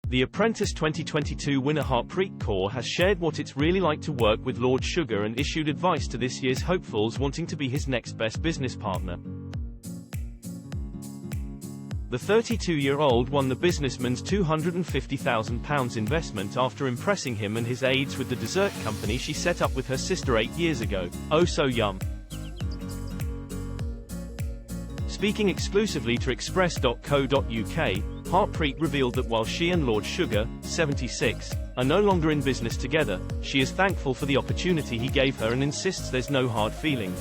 The Apprentice 2022 winner Harpreet Kaur has shared what it's really like to work with Lord Sugar and issued advice to this year's hopefuls wanting to be his next best business partner. The 32-year-old won the businessman's £250,000 investment after impressing him and his aides with the dessert company she set up with her sister 8 years ago. Oh so yum. Speaking exclusively to Express.co.uk, Harpreet revealed that while she and Lord Sugar, 76, are no longer in business together, she is thankful for the opportunity he gave her and insists there's no hard feelings.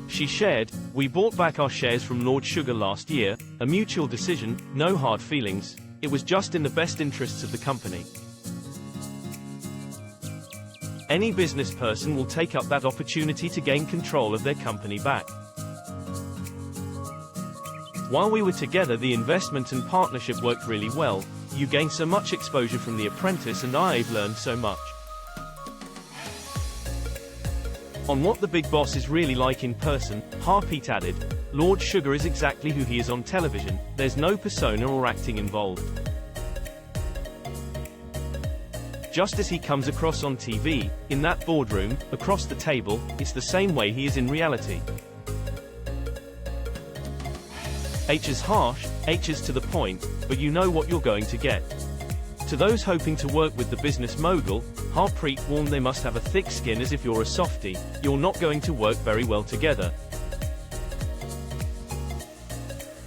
She shared, "We bought back our shares from Lord Sugar last year, a mutual decision, no hard feelings, it was just in the best interests of the company. Any business person will take up that opportunity to gain control of their company back. While we were together, the investment and partnership worked really well. You gain so much exposure from The Apprentice and I've learned so much." On what the big boss is really like in person, Harpreet added, "Lord Sugar is exactly who he is on television, there's no persona or acting involved. Just as he comes across on TV, in that boardroom, across the table, it's the same way he is in reality. H is harsh, H is to the point, but you know what you're going to get." To those hoping to work with the business mogul, Harpreet warned they must have a thick skin, as if you're a softie, you're not going to work very well together.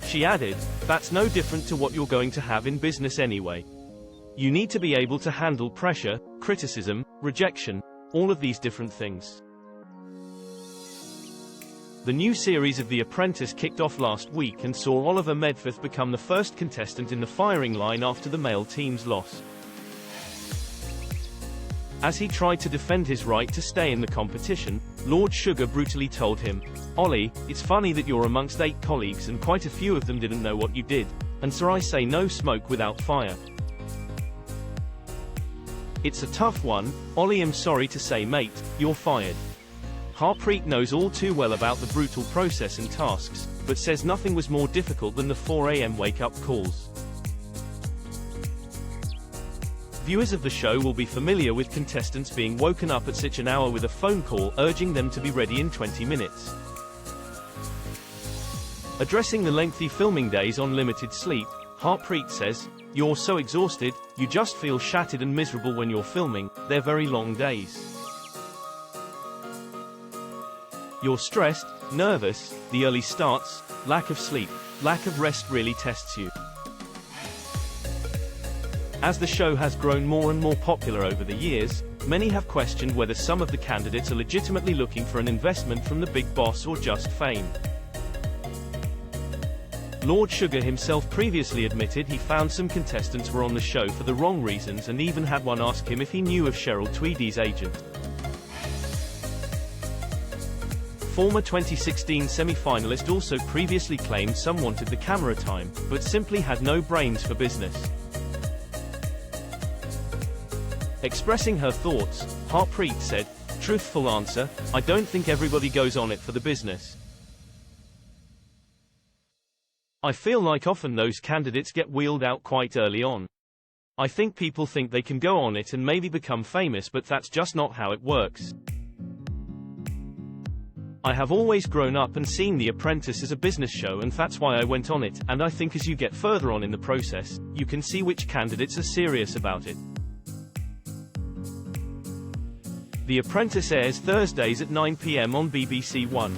She added, "That's no different to what you're going to have in business anyway. You need to be able to handle pressure, criticism, rejection, all of these different things." The new series of The Apprentice kicked off last week and saw Oliver Medforth become the first contestant in the firing line after the male team's loss. As he tried to defend his right to stay in the competition, Lord Sugar brutally told him, "Ollie, it's funny that you're amongst 8 colleagues and quite a few of them didn't know what you did, and so I say no smoke without fire. It's a tough one, Ollie, I'm sorry to say mate, you're fired." Harpreet knows all too well about the brutal process and tasks, but says nothing was more difficult than the 4 a.m. wake-up calls. Viewers of the show will be familiar with contestants being woken up at such an hour with a phone call urging them to be ready in 20 minutes. Addressing the lengthy filming days on limited sleep, Harpreet says, "You're so exhausted, you just feel shattered and miserable when you're filming, they're very long days. You're stressed, nervous, the early starts, lack of sleep, lack of rest really tests you." As the show has grown more and more popular over the years, many have questioned whether some of the candidates are legitimately looking for an investment from the big boss or just fame. Lord Sugar himself previously admitted he found some contestants were on the show for the wrong reasons and even had one ask him if he knew of Cheryl Tweedy's agent. Former 2016 semi-finalist also previously claimed some wanted the camera time, but simply had no brains for business. Expressing her thoughts, Harpreet said, "Truthful answer, I don't think everybody goes on it for the business. I feel like often those candidates get wheeled out quite early on. I think people think they can go on it and maybe become famous, but that's just not how it works. I have always grown up and seen The Apprentice as a business show, and that's why I went on it, and I think as you get further on in the process, you can see which candidates are serious about it." The Apprentice airs Thursdays at 9 p.m. on BBC One.